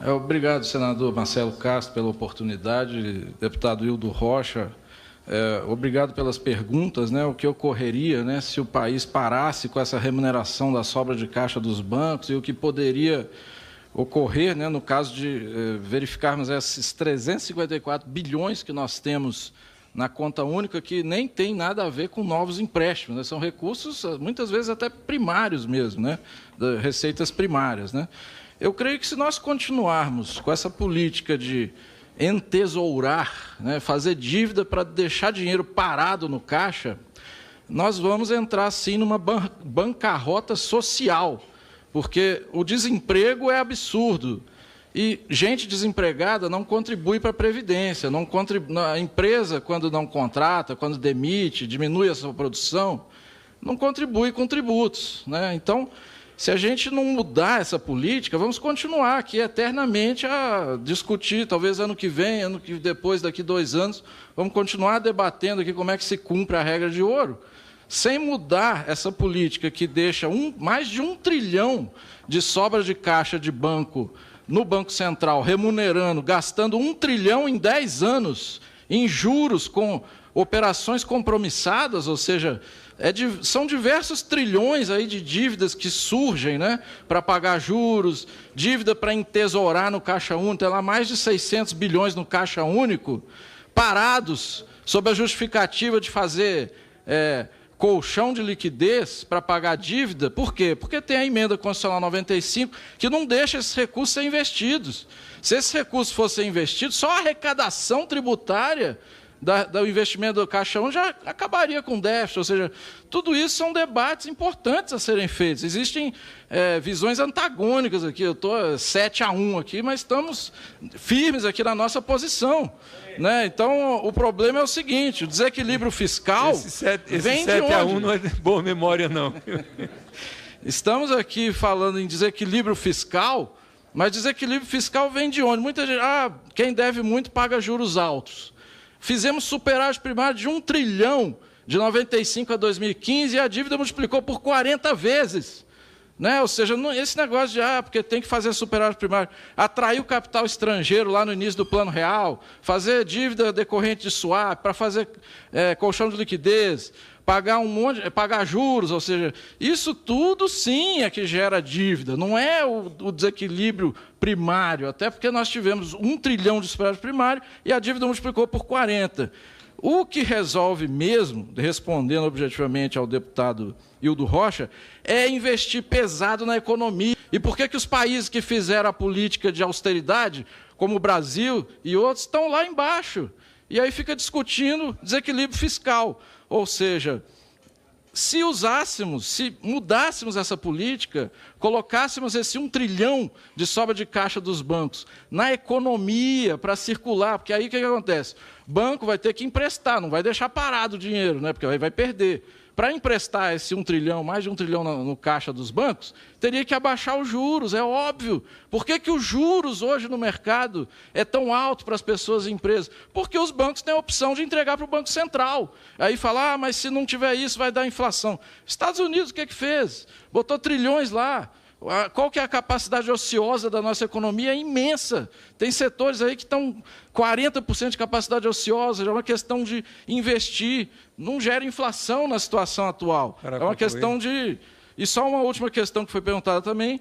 Obrigado, senador Marcelo Castro, pela oportunidade. Deputado Hildo Rocha, obrigado pelas perguntas. O que ocorreria se o país parasse com essa remuneração da sobra de caixa dos bancos e o que poderia ocorrer no caso de verificarmos esses 354 bilhões que nós temos na conta única, que nem tem nada a ver com novos empréstimos, são recursos, muitas vezes, até primários mesmo, receitas primárias. Eu creio que se nós continuarmos com essa política de entesourar, fazer dívida para deixar dinheiro parado no caixa, nós vamos entrar, sim, numa bancarrota social, porque o desemprego é absurdo. E gente desempregada não contribui para a Previdência, a empresa, quando não contrata, quando demite, diminui a sua produção, não contribui com tributos. Então, se a gente não mudar essa política, vamos continuar aqui eternamente a discutir, talvez ano que vem, depois, daqui 2 anos, vamos continuar debatendo aqui como é que se cumpre a regra de ouro, sem mudar essa política que deixa mais de 1 trilhão de sobra de caixa de banco no Banco Central, remunerando, gastando 1 trilhão em 10 anos em juros com operações compromissadas, ou seja, são diversos trilhões aí de dívidas que surgem para pagar juros, dívida para entesourar no Caixa Único, tem lá mais de 600 bilhões no Caixa Único, parados sob a justificativa de fazer colchão de liquidez para pagar dívida. Por quê? Porque tem a emenda constitucional 95 que não deixa esses recursos ser investidos. Se esses recursos fossem investidos, só a arrecadação tributária do investimento do Caixa Único já acabaria com o déficit. Ou seja, tudo isso são debates importantes a serem feitos. Existem visões antagônicas aqui. Eu estou 7-1 aqui, mas estamos firmes aqui na nossa posição. Então, o problema é o seguinte: o desequilíbrio fiscal vem de onde? 7-1 não é boa memória, não. Estamos aqui falando em desequilíbrio fiscal, mas desequilíbrio fiscal vem de onde? Muita gente, quem deve muito paga juros altos. Fizemos superávit primário de 1 trilhão de 95 a 2015 e a dívida multiplicou por 40 vezes. Ou seja, esse negócio de, porque tem que fazer superávit primário, atrair o capital estrangeiro lá no início do Plano Real, fazer dívida decorrente de swap, para fazer colchão de liquidez, pagar juros, ou seja, isso tudo sim é que gera dívida, não é o desequilíbrio primário, até porque nós tivemos 1 trilhão de superávit primário e a dívida multiplicou por 40. O que resolve mesmo, respondendo objetivamente ao deputado Hildo Rocha, é investir pesado na economia. E por que os países que fizeram a política de austeridade, como o Brasil e outros, estão lá embaixo? E aí fica discutindo desequilíbrio fiscal. Ou seja, se mudássemos essa política, colocássemos esse 1 trilhão de sobra de caixa dos bancos na economia para circular, porque aí o que acontece? O banco vai ter que emprestar, não vai deixar parado o dinheiro, porque aí vai perder. Para emprestar esse 1 trilhão, mais de 1 trilhão no caixa dos bancos, teria que abaixar os juros, é óbvio. Por que os juros hoje no mercado é tão alto para as pessoas e empresas? Porque os bancos têm a opção de entregar para o Banco Central. Aí falar, mas se não tiver isso, vai dar inflação. Estados Unidos, o que fez? Botou trilhões lá. Qual que é a capacidade ociosa da nossa economia? É imensa. Tem setores aí que estão 40% de capacidade ociosa, é uma questão de investir, não gera inflação na situação atual. É uma questão de... E só uma última questão que foi perguntada também,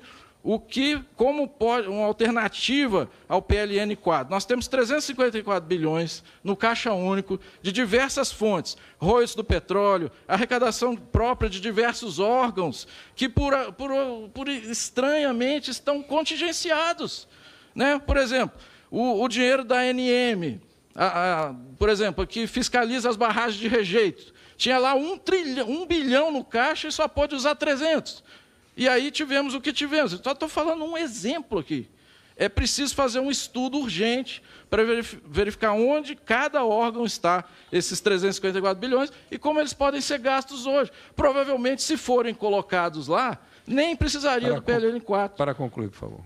como pode, uma alternativa ao PLN 4. Nós temos 354 bilhões no Caixa Único de diversas fontes, royalties do petróleo, arrecadação própria de diversos órgãos que, por estranhamente, estão contingenciados. Por exemplo, o dinheiro da ANM, por exemplo, que fiscaliza as barragens de rejeito, tinha lá 1 bilhão no caixa e só pode usar 300. E aí tivemos o que tivemos. Então, estou falando um exemplo aqui. É preciso fazer um estudo urgente para verificar onde cada órgão está, esses 354 bilhões, e como eles podem ser gastos hoje. Provavelmente, se forem colocados lá, nem precisaria do PLN 4. Para concluir, por favor.